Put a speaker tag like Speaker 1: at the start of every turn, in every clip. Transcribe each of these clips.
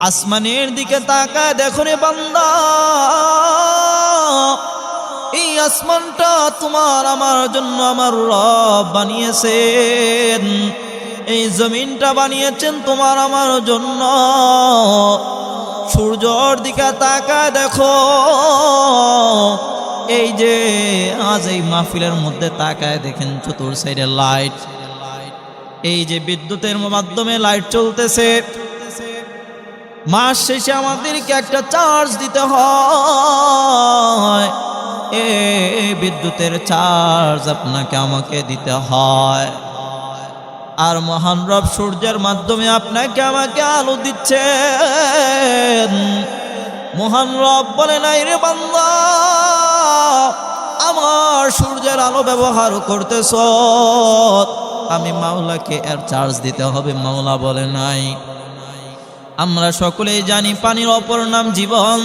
Speaker 1: আসমানের দিকে তাকায় দেখো রে বান্দা, এই আসমানটা তোমার আমার জন্য আমার রব বানিয়েছেন। এই জমিনটা বানিয়েছেন তোমার আমার জন্য। সূর্যর দিকে তাকায় দেখো, এই যে আজ এই মাহফিলের মধ্যে তাকায় দেখেন চতুর সাইডে লাইট, এই যে বিদ্যুতের মাধ্যমে লাইট চলতেছে। মাস শেষে আমাদেরকে একটা চার্জ দিতে হয়, এই বিদ্যুতের চার্জ আপনাকে আমাকে দিতে হয়। আর মহান রব সূর্যের মাধ্যমে আপনাকে আমাকে আলো দিচ্ছেন। মহান রব বলে নাই রে বান্দা, আমার সূর্যের আলো ব্যবহার করতেছ, আমি মাওলাকে এর চার্জ দিতে হবে। মাওলা বলে নাই। আমরা সকলেই জানি পানির অপর নাম জীবন।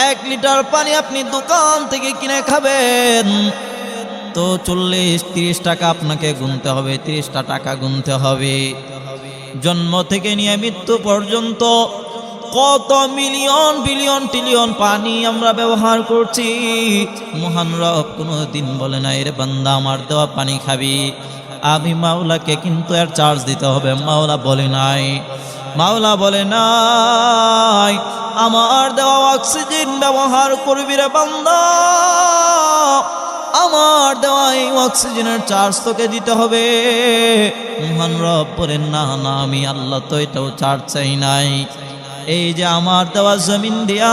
Speaker 1: 1 লিটার পানি আপনি দোকান থেকে কিনে খাবেন তো 40-30 টাকা আপনাকে গুনতে হবে, 30টা টাকা গুনতে হবে। জন্ম থেকে নিয়ে মৃত্যু পর্যন্ত কত মিলিয়ন বিলিয়ন ট্রিলিয়ন পানি আমরা ব্যবহার করছি। মহান রব কোনোদিন বলে নাই রে বান্দা আমার দেওয়া পানি খাবি, আমি মাওলাকে কিন্তু এর চার্জ দিতে হবে। মাওলা বলে নাই। মাওলা বলে নাই আমার দেওয়া অক্সিজেন ব্যবহার করবি রে বান্দা, আমার দেওয়া এই অক্সিজেনের চার্জ তোকে দিতে হবে। মহান রব বলেন না না, আমি আল্লাহ তো এটাও চার্জ চাই নাই। এই যে আমার দেওয়া জমিন দিয়া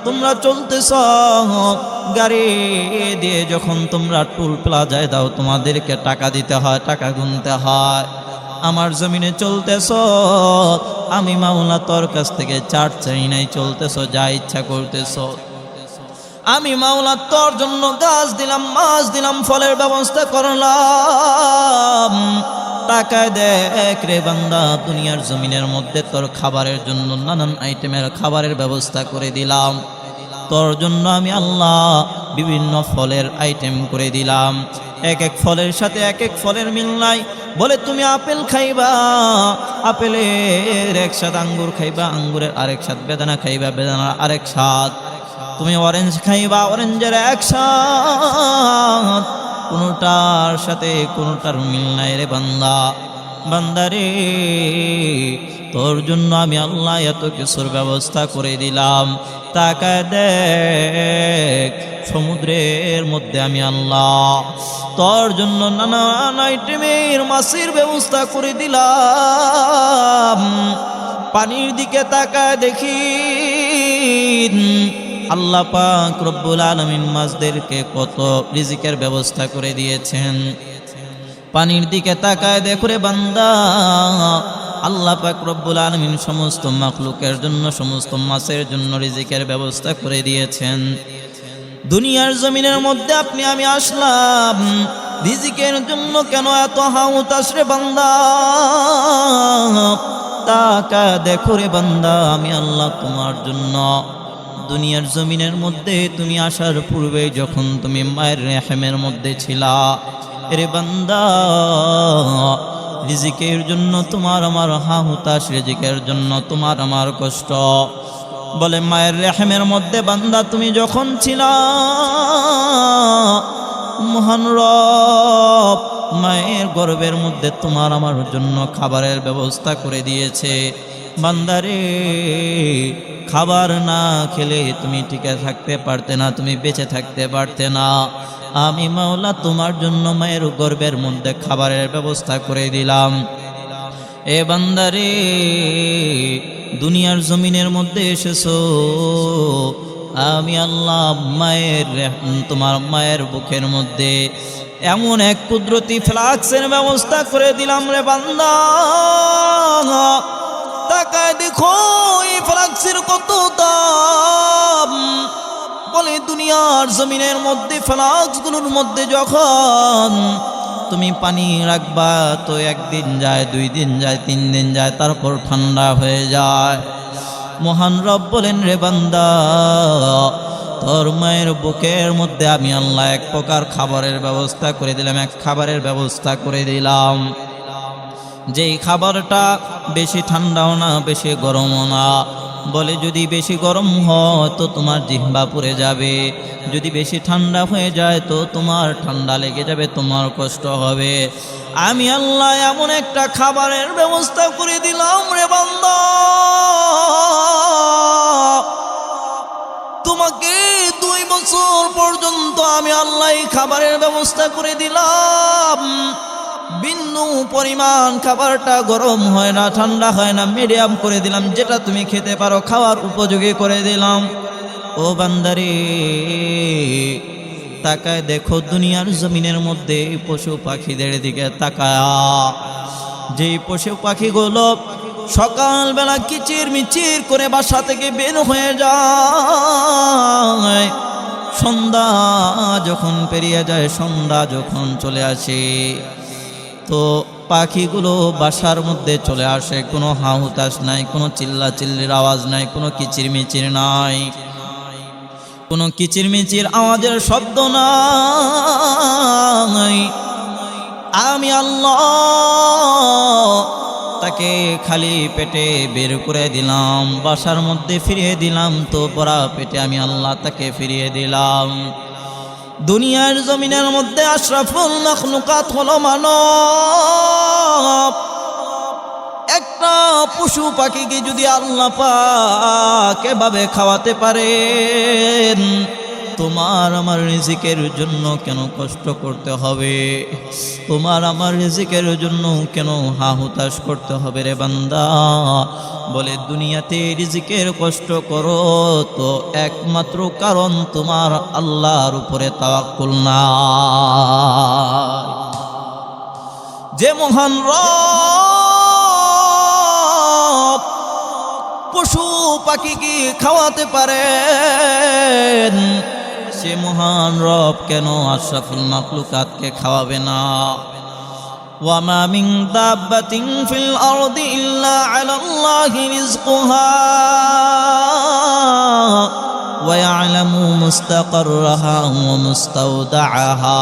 Speaker 1: তোমরা চলতেছ, গাড়ি দিয়ে যখন তোমরা টুল প্লাজায় দাও তোমাদেরকে টাকা দিতে হয়, টাকা গুনতে হয়। আমার জমিনে চলতেছ, আমি মাওলা তোর কাছ থেকে চার্জ চাই নাই, চলতেছ যা ইচ্ছা করতেছ। আমি মাওলা তোর জন্য গাছ দিলাম, মাছ দিলাম, ফলের ব্যবস্থা করলাম। টাকায় দেখ রে বান্দা, দুনিয়ার জমিনের মধ্যে তোর খাবারের জন্য নানান আইটেমের খাবারের ব্যবস্থা করে দিলাম। তোর জন্য আমি আল্লাহ বিভিন্ন ফলের আইটেম করে দিলাম। এক এক ফলের সাথে এক এক ফলের মিল নাই। বলে তুমি আপেল খাইবা, আপেলের এক স্বাদ, আঙ্গুর খাইবা, আঙ্গুরের আরেক স্বাদ, বেদানা খাইবা, বেদানার আরেক স্বাদ। তুমি অরেঞ্জ খাইবা, অরেঞ্জের এক স্বাদ। কোনোটার সাথে কোনোটার মিল নাই রে বান্দা। বান্দারে তোর জন্য আমি আল্লাহ এত কিছুর ব্যবস্থা করে দিলাম। তাকায় দেখ সমুদ্রের মধ্যে আমি আল্লাহ তোর জন্য নানান আইটেমের মাছের ব্যবস্থা করে দিলাম। পানির দিকে তাকায় দেখি আল্লাহ পাক রব্বুল আলামিন মাছদেরকে কত রিজিকের ব্যবস্থা করে দিয়েছেন। পানির দিকে তাকায় দেখো রে বান্দা, আল্লাহ পাক রব্বুল আলামিন সমস্ত মাখলুকের জন্য, সমস্ত মাছের জন্য রিজিকের ব্যবস্থা করে দিয়েছেন। দুনিয়ার জমিনের মধ্যে আপনি আমি আসলাম রিজিকের জন্য, কেন এত হাউতাস রে বান্দা? তাকায় দেখো রে বান্দা, আমি আল্লাহ তোমার জন্য দুনিয়ার জমিনের মধ্যে তুমি আসার পূর্বে যখন তুমি মায়ের রেহেমের মধ্যে ছিলা রে বান্দা, রিজিকের জন্য তোমার আমার হাহুতাস, রিজিকের জন্য তোমার আমার কষ্ট। বলে মায়ের রেহেমের মধ্যে বান্দা তুমি যখন ছিলা, মহান রব মায়ের গর্ভের মধ্যে তোমার আমার জন্য খাবারের ব্যবস্থা করে দিয়েছে। বান্দারে খাবার না খেলে তুমি টিকে থাকতে পারতে না, তুমি বেঁচে থাকতে পারতে না। আমি মাওলা তোমার জন্য মায়ের গর্ভের মধ্যে খাবারের ব্যবস্থা করে দিলাম। এ বান্দারে দুনিয়ার জমিনের মধ্যে এসেছো, আমি আল্লাহ মায়ের তোমার মায়ের বুকের মধ্যে এমন এক কুদরতি ফ্লাক্সের ব্যবস্থা করে দিলাম রে বান্দা। তাকায় দেখো এই ফ্লাক্সের কত দাম। বলে দুনিয়ার জমিনের মধ্যে ফ্লাক্সগুলোর মধ্যে যখন তুমি পানি রাখবা তো 1 দিন যায়, 2 দিন যায়, 3 দিন যায়, তারপর ঠান্ডা হয়ে যায়। মহান রব বলেন রে বান্দা, তোর মায়ের বুকের মধ্যে আমি আল্লাহ এক প্রকার খাবারের ব্যবস্থা করে দিলাম, এক খাবারের ব্যবস্থা করে দিলাম। যেই খাবারটা বেশি ঠান্ডাও না বেশি গরমও না, বলে যদি বেশি গরম হয় তো তোমার জিহ্বা পুড়ে যাবে, যদি বেশি ঠান্ডা হয়ে যায় তো তোমার ঠান্ডা লেগে যাবে, তোমার কষ্ট হবে। আমি আল্লাহ এমন একটা খাবারের ব্যবস্থা করে দিলাম রে বান্দা, তোমাকে 2 বছর পর্যন্ত আমি আল্লাহ এই খাবারের ব্যবস্থা করে দিলাম। বিন্দু পরিমাণ খাবারটা গরম হয় না, ঠান্ডা হয় না, মিডিয়াম করে দিলাম, যেটা তুমি খেতে পারো খাওয়ার উপযোগী করে দিলাম। ও বান্দারে, তাকায় দেখো দুনিয়ার জমিনের মধ্যে পশু পাখিদের দিকে তাকায়। যেই পশু পাখিগুলো সকালবেলা কিচির মিচির করে বাসা থেকে বের হয়ে যায়, সন্ধ্যা যখন পেরিয়ে যায়, সন্ধ্যা যখন চলে আসে তো পাখিগুলো বাসার মধ্যে চলে আসে। কোনো হাহুতাশ নাই, কোনো চিল্লা চিল্লির আওয়াজ নাই, কোনো কিচিরমিচির নাই, কোনো কিচিরমিচির আওয়াজের শব্দ নাই। আমি আল্লাহ তাকে খালি পেটে বের করে দিলাম, বাসার মধ্যে ফিরিয়ে দিলাম, তো ভরা পেটে আমি আল্লাহ তাকে ফিরিয়ে দিলাম। দুনিয়ার জমিনের মধ্যে আশরাফুল মাখলুকাত হলো মানব। একটা পশু পাখিকে যদি আল্লাহ পাক এভাবে খাওয়াতে পারেন, তোমার আমার রিজিকের জন্য কেন কষ্ট করতে হবে? তোমার আমার রিজিকের জন্য কেন হাহুতাশ করতে হবে রে বান্দা? বলে দুনিয়াতে রিজিকের কষ্ট করো তো একমাত্র কারণ তোমার আল্লাহর উপরে তাওয়াক্কুল নাই। যে মহান রব পশু পাখিকে খাওয়াতে পারেন, সে মহান রব কেন আশরাফুল মাখলুকাতকে খাওয়াবে না? ওয়ামা মিন দাব্বাতিন ফিল আরদি ইল্লা আলাল্লাহি রিজকুহা ওয়া ইয়ালামু মুস্তাকাররাহা ওয়া মুস্তাওদাআহা।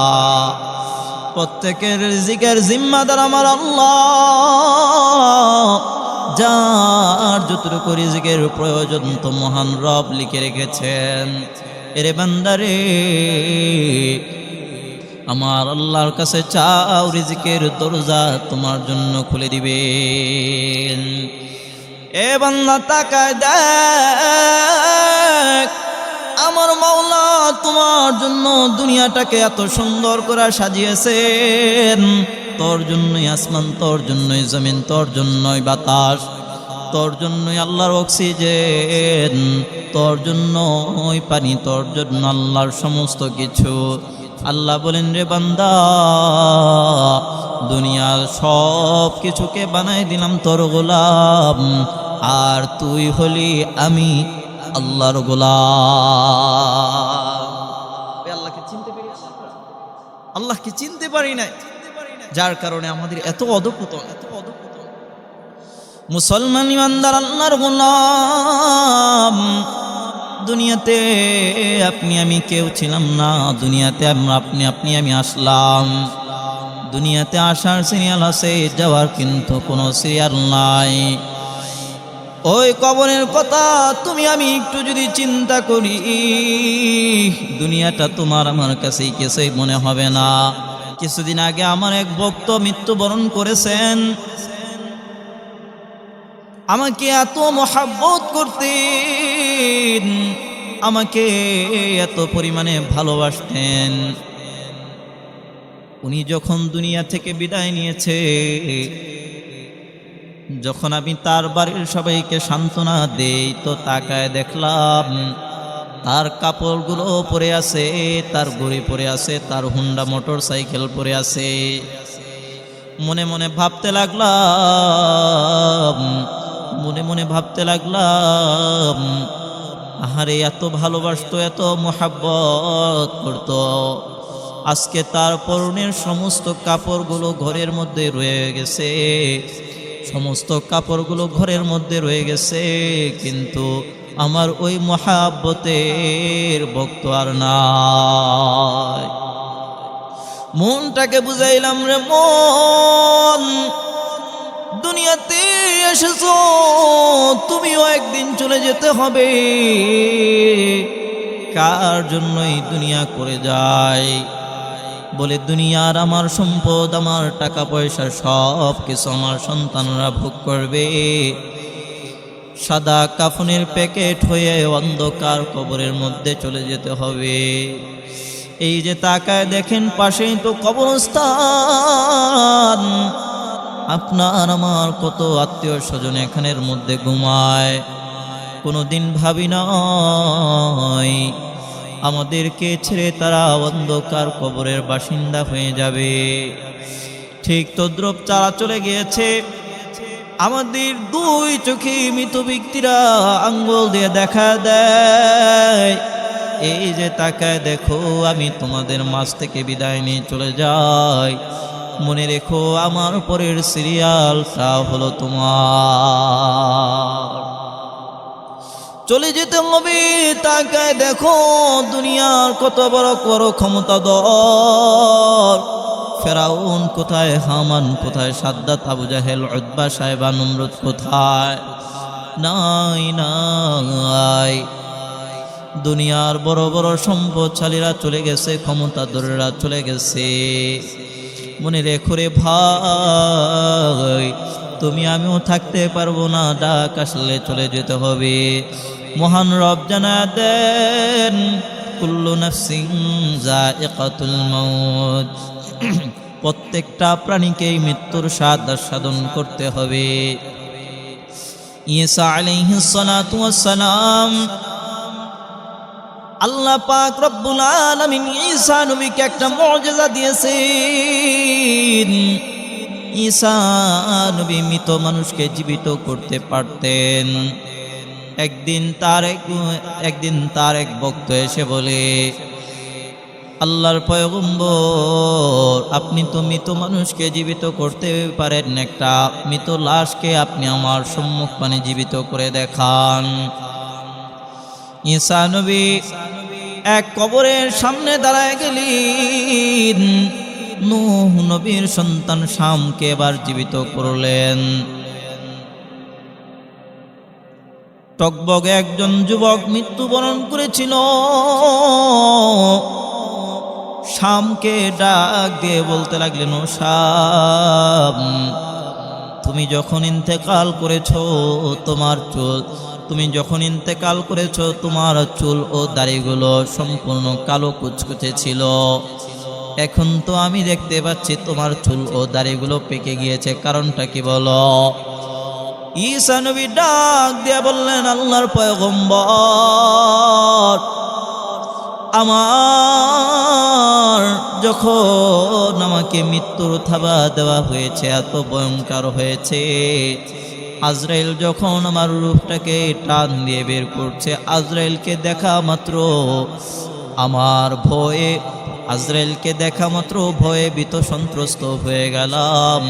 Speaker 1: প্রত্যেকের রিজিকের জিম্মাদার আমার আল্লাহ। যার যতটুকু রিজিকের প্রয়োজন তো মহান রব লিখে রেখেছেন। এরে বান্দারে, আমার আল্লাহর কাছে চাও, রিজিকের দরজা তোমার জন্য খুলে দিবেন। এ বান্দা তাকায় দেখ, আমার মাওলা তোমার জন্য দুনিয়াটাকে এত সুন্দর করে সাজিয়েছেন। তোর জন্যই আসমান, তোর জন্যই জমিন, তোর জন্যই বাতাস, তোর জন্যই আল্লাহর অক্সিজেন, তোর জন্যই পানি, তোর জন্য আল্লাহর সমস্ত কিছু। আল্লাহ বলেন, রে বান্দা, দুনিয়ার সব কিছুকে বানাই দিলাম তোর গোলাম, আর তুই হলি আমি আল্লাহর গোলাম। আল্লাহকে চিনতে পারি, আল্লাহকে চিনতে পারি নাই, যার কারণে আমাদের এত অধঃপতন। মুসলমান ইমানদার আল্লাহর গোলাম, দুনিয়াতে আপনি আমি কেউ ছিলাম না, দুনিয়াতে আপনি আমি আসলাম। দুনিয়াতে আসার সিরিয়াল আছে, যাওয়ার কিন্তু কোনো সিরিয়াল নাই। ওই কবরের কথা তুমি আমি একটু যদি চিন্তা করি, দুনিয়াটা তোমার আমার কাছে কিছুই মনে হবে না। কিছুদিন আগে আমার এক ভক্ত মৃত্যুবরণ করেছেন। আমাকে এত মহাব্বত করতেন, আমাকে এত পরিমাণে ভালোবাসতেন। উনি যখন দুনিয়া থেকে বিদায় নিয়েছে, যখন আমি তার বাড়ির সবাইকে সান্ত্বনা দেই তো তাকায় দেখলাম তার কাপড়গুলো পরে আছে, তার ঘড়ি পরে আছে, তার হুন্ডা মোটর সাইকেল পরে আছে। মনে মনে ভাবতে লাগলাম, আহারে এত ভালোবাসতো, এত মোহাব্বত করতো, আজকে তার পরনের সমস্ত কাপড়গুলো ঘরের মধ্যে রয়ে গেছে, সমস্ত কাপড়গুলো ঘরের মধ্যে রয়ে গেছে, কিন্তু আমার ওই মহাব্বতের ভক্ত আর নাই। মনটাকে বুঝাইলাম, রে মন, দুনিয়াতে এসেছো, তুমিও একদিন চলে যেতে হবে। কার জন্যই দুনিয়া করে যায়? বলে দুনিয়ার আমার সম্পদ, আমার টাকা পয়সা সব কিছু আমার সন্তানরা ভোগ করবে। সাদা কাফনের প্যাকেট হয়ে অন্ধকার কবরের মধ্যে চলে যেতে হবে। এই যে তাকায় দেখেন, পাশেই তো কবরস্থান। আপনার আমার কত আত্মীয় স্বজন এখানের মধ্যে ঘুমায়। কোনোদিন ভাবি নাই আমাদেরকে ছেড়ে তারা অন্ধকার কবরের বাসিন্দা হয়ে যাবে। ঠিক তদ্রুপ তারা চলে গিয়েছে। আমাদের দুই চোখে মৃত ব্যক্তিরা আঙ্গুল দিয়ে দেখা দেয়, এই যে তাকায় দেখো, আমি তোমাদের মাঝ থেকে বিদায় নিয়ে চলে যাই। মনে রেখো, আমার পরের সিরিয়ালটা হলো তোমার। চলে যেতে হবে। তাকায় দেখো, দুনিয়ার কত বড় বড় ক্ষমতাধর। ফেরাউন কোথায়, হামান কোথায়, সাদ্দাত, আবু জাহেল, উতবা, সাইবা, নমরুদ কোথায়? নাই নাই। দুনিয়ার বড় বড় সম্পদশালীরা চলে গেছে, ক্ষমতাধরেরা চলে গেছে। মনে রেখো রে ভাই, তুমি আমিও থাকতে পারবো না, ডাক আসলে চলে যেতে হবে। মহান রব জানা দেন, কুল্লু নাফসিন যায়িকাতুল মাউত। প্রত্যেকটা প্রাণীকেই মৃত্যুর স্বাদ আস্বাদন করতে হবে। ঈসা আলাইহিস সালাতু ওয়াস সালাম, আল্লাহ পাক রব্বুল আলামিন ঈসা নবীকে একটা মুজিজা দিয়েছেন। ঈসা নবী মৃত মানুষকে জীবিত করতে পারতেন। একদিন তার এক ভক্ত এসে বলে, আল্লাহর পয়গম্বর, আপনি তো মৃত মানুষকে জীবিত করতে পারেন, একটা মৃত লাশকে আপনি আমার সম্মুখ পানে জীবিত করে দেখান। ঈসা নবী এক কবরের সামনে দাঁড়ায় গেলেন। নূহ নবীর সন্তান শামকে এবার জীবিত করলেন। টকবগে একজন যুবক মৃত্যুবরণ করেছিল। শামকে ডাক দিয়ে বলতে লাগলেন, ও শাম, তুমি যখন ইন্তেকাল করেছো তোমার চুল ও দাড়িগুলো সম্পূর্ণ কালো কুচকুচে ছিল। এখন তো আমি দেখতে পাচ্ছি তোমার চুল ও দাড়িগুলো পেকে গিয়েছে, কারণটা কি বলো? ঈসা নবী ডাক দিয়ে বললেন, আল্লাহর পয়গম্বর, আমার যখন আমাকে মৃত্যুর থাবা দেওয়া হয়েছে, এত ভয়ঙ্কর হয়েছে, আজরাইল যখন আমার রূপটাকে টান দিয়ে বের করছে, আজরাইলকে দেখা মাত্র ভয়ে ভীত সন্ত্রস্ত হয়ে গেলাম।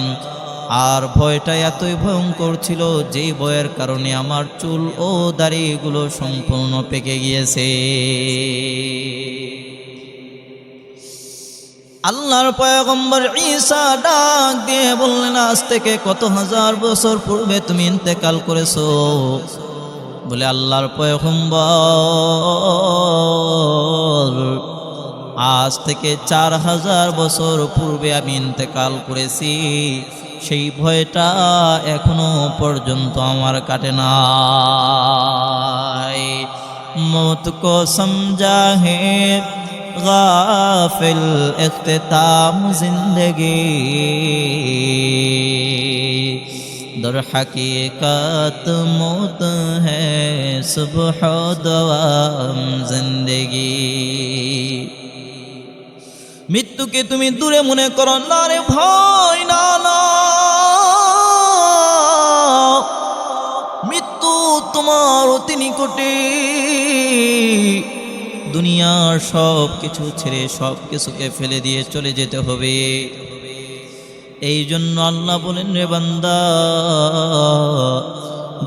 Speaker 1: আর ভয়টা এতই ভয়ঙ্কর ছিল, যেই ভয়ের কারণে আমার চুল ও দাড়িগুলো সম্পূর্ণ পেকে গিয়েছে। আল্লাহর পয়গম্বর ঈসা ডাক দিয়ে বললেন, আজ থেকে কত হাজার বছর পূর্বে তুমি ইন্তেকাল করেছো? বলে, আল্লাহর পয়গম্বর, আজ থেকে 4000 বছর পূর্বে আমি ইন্তেকাল করেছি। সেই ভয়টা এখনো পর্যন্ত আমার কাটে নাই। মौत को समझा है गाफिल इख्तिताम जिंदगी, दर हकीकत मौत है सुबह दवाम जिंदगी। মৃত্যুকে তুমি দূরে মনে করো না রে ভাই, না না, মৃত্যু তোমার অতি নিকটে। দুনিয়ার সব কিছু ছেড়ে সব কিছুকে ফেলে দিয়ে চলে যেতে হবে। এই জন্য আল্লাহ বলেন, রে বান্দা,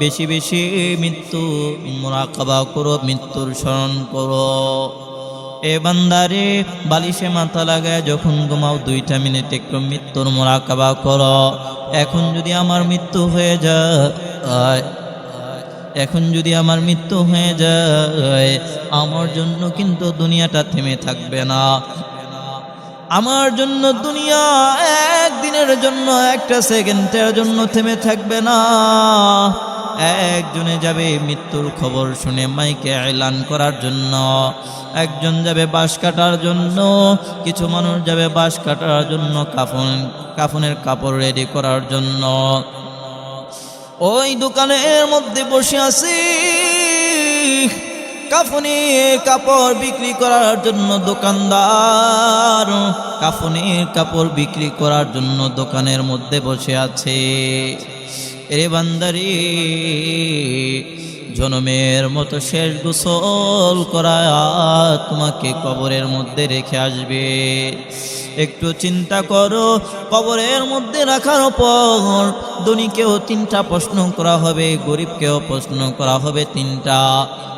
Speaker 1: বেশি বেশি মৃত্যু মুরাকাবা করো, মৃত্যুর স্মরণ করো। এ বান্দারে বালিশে মাথা লাগায় যখন ঘুমাও 2টা মিনিট একটু মৃত্যুর মুরাকাবা করো। এখন যদি আমার মৃত্যু হয়ে যায়, এখন যদি আমার মৃত্যু হয়ে যায়, আমার জন্য কিন্তু দুনিয়াটা থেমে থাকবে না। আমার জন্য দুনিয়া একদিনের জন্য, একটা সেকেন্ডের জন্য থেমে থাকবে না। একজনে যাবে মৃত্যুর খবর শুনে মাইকে এলান করার জন্য, একজন যাবে বাঁশ কাটার জন্য, কিছু মানুষ যাবে বাঁশ কাটার জন্য কাফনের কাপড় রেডি করার জন্য। ওই দোকানের মধ্যে বসে আছি, কাফনের কাপড় বিক্রি করার জন্য দোকানদার কাফনের কাপড় বিক্রি করার জন্য দোকানের মধ্যে বসে আছে। এরে বান্দারে, জনমের মতো শেষ গোসল করায়া তোমাকে কবরের মধ্যে রেখে আসবে। একটু চিন্তা করো, কবরের মধ্যে রাখার পর ধনীকেও 3টা প্রশ্ন করা হবে, গরিবকেও প্রশ্ন করা হবে 3টা।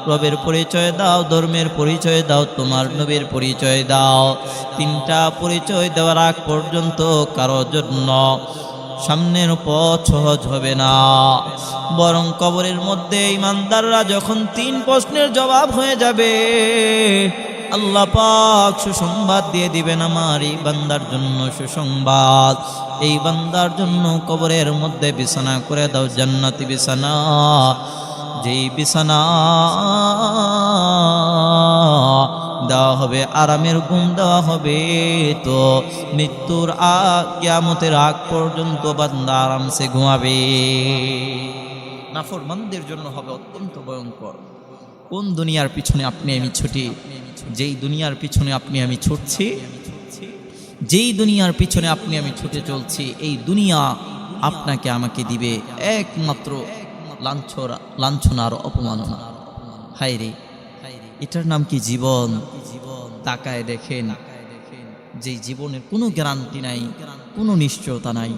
Speaker 1: রবের পরিচয় দাও, ধর্মের পরিচয় দাও, তোমার নবীর পরিচয় দাও। 3টা পরিচয় দেওয়ার আগ পর্যন্ত কারো জন্য সামনের পথ সহজ হবে না, বরং কবরের মধ্যে ইমানদাররা যখন 3 প্রশ্নের জবাব হয়ে যাবে, আল্লাহ পাক সুসংবাদ দিয়ে দিবেন আমার এই বান্দার জন্য সুসংবাদ। এই বান্দার জন্য কবরের মধ্যে বিছানা করে দাও, জান্নাতি বিছানা। যেই বিছানা দেওয়া হবে, আরামের ঘুম দেওয়া হবে, তো মৃত্যুর কিয়ামতের আগ পর্যন্ত বান্দা আরামসে ঘুমাবে। নাফরমানদের জন্য হবে অত্যন্ত ভয়ঙ্কর। কোন দুনিয়ার পিছনে আপনি আমি ছুটি, যেই দুনিয়ার পিছনে আপনি আমি ছুটছি, যেই দুনিয়ার পিছনে আপনি আমি ছুটে চলছি, এই দুনিয়া আপনাকে আমাকে দিবে একমাত্র লাঞ্ছনার অপমাননা। হায় রে, এটার নাম কি জীবন? তাকায় দেখেন, যেই জীবনের কোনো গ্যারান্টি নাই, কোনো নিশ্চয়তা নাই।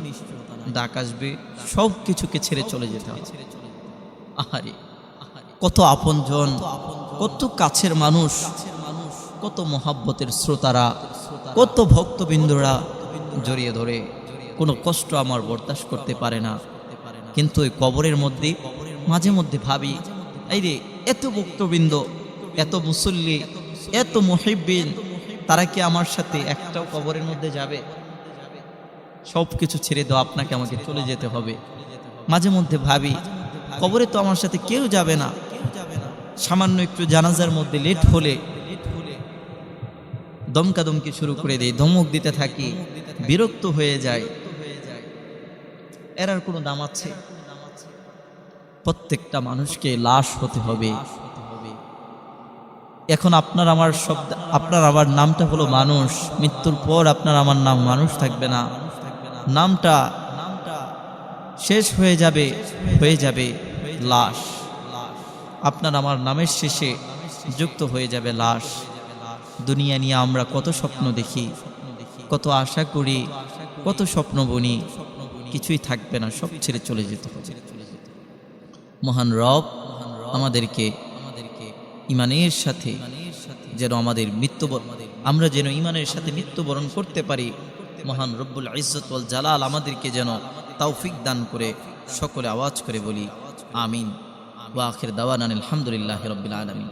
Speaker 1: ডাক আসবে, সব কিছুকে ছেড়ে চলে যেতে হবে। আহারে, কত আপনজন, কত কাছের মানুষ, কত মহাব্বতের শ্রোতারা, কত ভক্তবৃন্দরা জড়িয়ে ধরে, কোনো কষ্ট আমার বরদাস্ত করতে পারে না। কিন্তু ওই কবরের মধ্যে মাঝে মধ্যে ভাবি, এই রে, এত ভক্তবৃন্দ, এত মুসল্লি, এত মুহিব্বিন, তারা কি আমার সাথে একটাও কবরের মধ্যে যাবে? সব কিছু ছেড়ে দাও, আপনাকে আমাকে চলে যেতে হবে। মাঝে মধ্যে ভাবি, কবরে তো আমার সাথে কেউ যাবে না। সামান্য একটু জানাজার মধ্যে লেট হলে দমকাদমকি শুরু করে দেই, ধমক দিতে থাকি, বিরক্ত হয়ে যায়। এর আর কোনো দাম আছে? প্রত্যেকটা মানুষকে লাশ হতে হবে। এখন আপনার আমার শব্দ, আপনার আমার নামটা হলো মানুষ। মৃত্যুর পর আপনার আমার নাম মানুষ থাকবে না, নামটা শেষ হয়ে যাবে লাশ। আপনার আমার নামের শেষে যুক্ত হয়ে যাবে লাশ। দুনিয়া নিয়ে আমরা কত স্বপ্ন দেখি, কত আশা করি, কত স্বপ্ন বুনি, কিছুই থাকবে না, সব ছেড়ে চলে যেতে হবে। মহান রব আমাদেরকে ইমানের সাথে যেন আমাদের আমরা যেন ইমানের সাথে মৃত্যুবরণ করতে পারি। মহান রব্বুল ইজ্জত ওয়াল জালাল আমাদেরকে যেন তৌফিক দান করে। সকলে আওয়াজ করে বলি আমিন। ওয়া আখির দাওয়ানা আলহামদুলিল্লাহি রাব্বিল আলামিন।